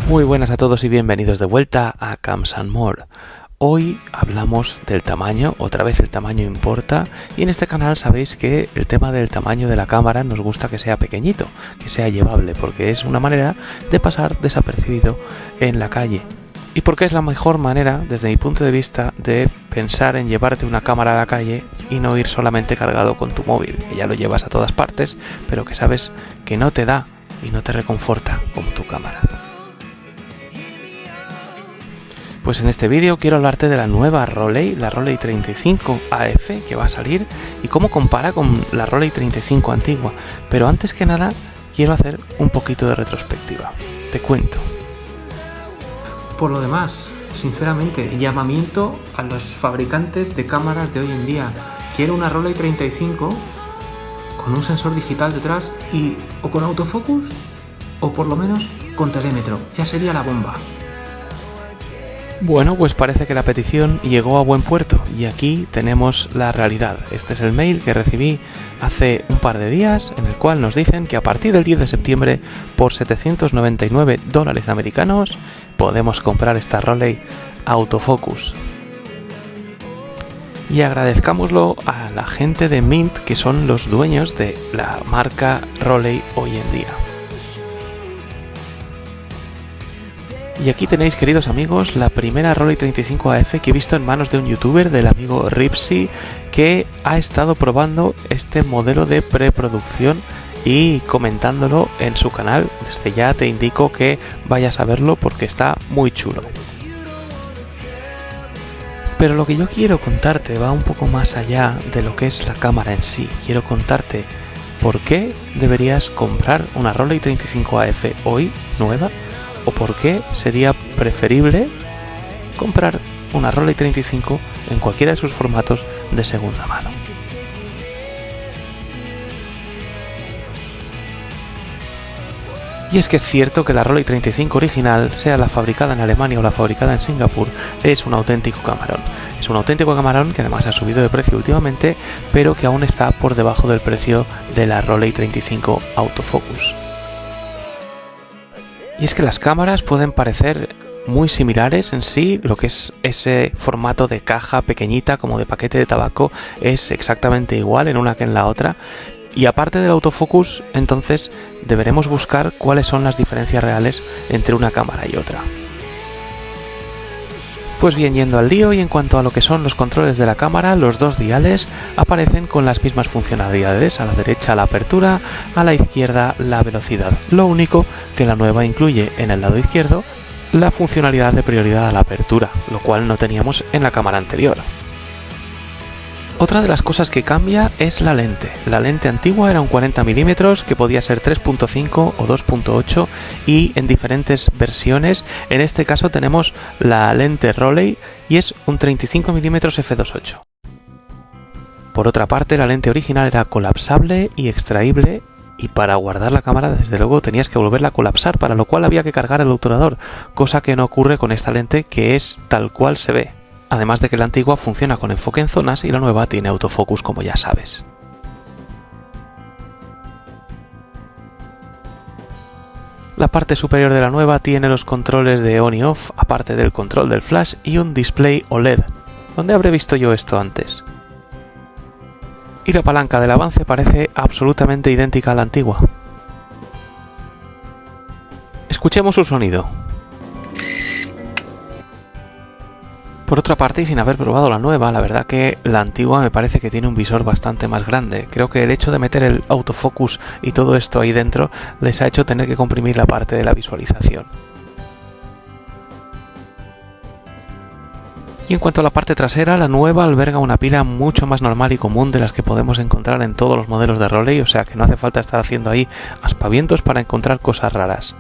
Muy buenas a todos y bienvenidos de vuelta a Camps and More. Hoy hablamos del tamaño, otra vez el tamaño importa, y en este canal sabéis que el tema del tamaño de la cámara nos gusta que sea pequeñito, que sea llevable, porque es una manera de pasar desapercibido en la calle. Y porque es la mejor manera, desde mi punto de vista, de pensar en llevarte una cámara a la calle y no ir solamente cargado con tu móvil, que ya lo llevas a todas partes, pero que sabes que no te da y no te reconforta como tu cámara. Pues en este vídeo quiero hablarte de la nueva Rolei, la Rolei 35 AF que va a salir y cómo compara con la Rolei 35 antigua. Pero antes que nada quiero hacer un poquito de retrospectiva. Te cuento. Por lo demás, sinceramente, llamamiento a los fabricantes de cámaras de hoy en día. Quiero una Rolei 35 con un sensor digital detrás y o con autofocus o por lo menos con telémetro. Ya sería la bomba. Bueno, pues parece que la petición llegó a buen puerto y aquí tenemos la realidad. Este es el mail que recibí hace un par de días en el cual nos dicen que a partir del 10 de septiembre por $799 americanos podemos comprar esta Rolei Autofocus. Y agradezcámoslo a la gente de Mint, que son los dueños de la marca Rolei hoy en día. Y aquí tenéis, queridos amigos, la primera Rolei 35 AF que he visto en manos de un youtuber, del amigo Ripsy, que ha estado probando este modelo de preproducción y comentándolo en su canal. Desde ya te indico que vayas a verlo porque está muy chulo. Pero lo que yo quiero contarte va un poco más allá de lo que es la cámara en sí. Quiero contarte por qué deberías comprar una Rolei 35 AF hoy, nueva, o por qué sería preferible comprar una Rolei 35 en cualquiera de sus formatos de segunda mano. Y es que es cierto que la Rolei 35 original, sea la fabricada en Alemania o la fabricada en Singapur, es un auténtico camarón. Es un auténtico camarón que además ha subido de precio últimamente, pero que aún está por debajo del precio de la Rolei 35 Autofocus. Y es que las cámaras pueden parecer muy similares en sí, lo que es ese formato de caja pequeñita como de paquete de tabaco es exactamente igual en una que en la otra. Y aparte del autofocus, entonces deberemos buscar cuáles son las diferencias reales entre una cámara y otra. Pues bien, yendo al lío, y en cuanto a lo que son los controles de la cámara, los dos diales aparecen con las mismas funcionalidades: a la derecha la apertura, a la izquierda la velocidad. Lo único que la nueva incluye en el lado izquierdo la funcionalidad de prioridad a la apertura, lo cual no teníamos en la cámara anterior. Otra de las cosas que cambia es la lente. La lente antigua era un 40 mm que podía ser 3.5 o 2.8 y en diferentes versiones. En este caso tenemos la lente Rolei y es un 35 mm f2.8. Por otra parte, la lente original era colapsable y extraíble, y para guardar la cámara desde luego tenías que volverla a colapsar, para lo cual había que cargar el obturador, cosa que no ocurre con esta lente, que es tal cual se ve. Además de que la antigua funciona con enfoque en zonas y la nueva tiene autofocus, como ya sabes. La parte superior de la nueva tiene los controles de on y off, aparte del control del flash, y un display OLED. ¿Dónde habré visto yo esto antes? Y la palanca del avance parece absolutamente idéntica a la antigua. Escuchemos su sonido. Por otra parte, y sin haber probado la nueva, la verdad que la antigua me parece que tiene un visor bastante más grande. Creo que el hecho de meter el autofocus y todo esto ahí dentro les ha hecho tener que comprimir la parte de la visualización. Y en cuanto a la parte trasera, la nueva alberga una pila mucho más normal y común de las que podemos encontrar en todos los modelos de Rolei, o sea que no hace falta estar haciendo ahí aspavientos para encontrar cosas raras.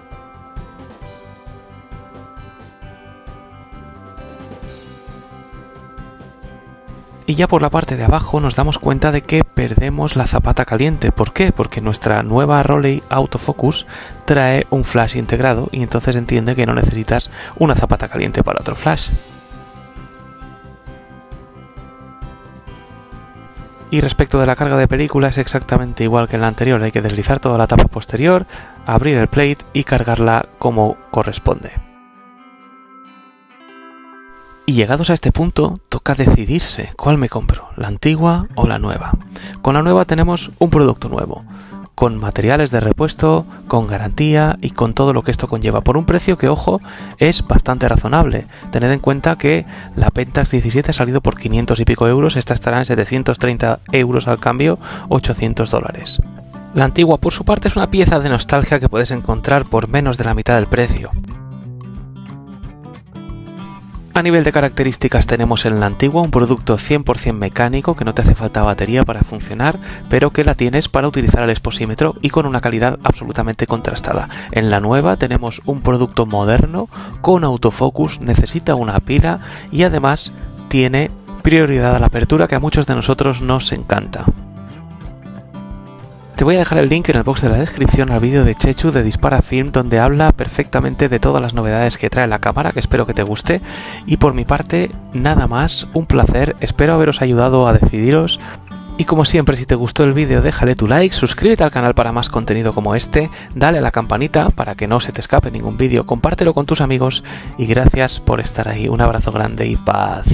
Y ya por la parte de abajo nos damos cuenta de que perdemos la zapata caliente. ¿Por qué? Porque nuestra nueva Rolei Autofocus trae un flash integrado y entonces entiende que no necesitas una zapata caliente para otro flash. Y respecto de la carga de película es exactamente igual que en la anterior, hay que deslizar toda la tapa posterior, abrir el plate y cargarla como corresponde. Y llegados a este punto, toca decidirse cuál me compro, la antigua o la nueva. Con la nueva tenemos un producto nuevo, con materiales de repuesto, con garantía y con todo lo que esto conlleva, por un precio que, ojo, es bastante razonable. Tened en cuenta que la Pentax 17 ha salido por 500 y pico euros, esta estará en 730 euros al cambio, $800. La antigua, por su parte, es una pieza de nostalgia que puedes encontrar por menos de la mitad del precio. A nivel de características tenemos en la antigua un producto 100% mecánico que no te hace falta batería para funcionar, pero que la tienes para utilizar el exposímetro y con una calidad absolutamente contrastada. En la nueva tenemos un producto moderno con autofocus, necesita una pila y además tiene prioridad a la apertura, que a muchos de nosotros nos encanta. Te voy a dejar el link en el box de la descripción al vídeo de Chechu de Dispara Film, donde habla perfectamente de todas las novedades que trae la cámara, que espero que te guste. Y por mi parte, nada más, un placer, espero haberos ayudado a decidiros. Y como siempre, si te gustó el vídeo, déjale tu like, suscríbete al canal para más contenido como este, dale a la campanita para que no se te escape ningún vídeo, compártelo con tus amigos y gracias por estar ahí. Un abrazo grande y paz.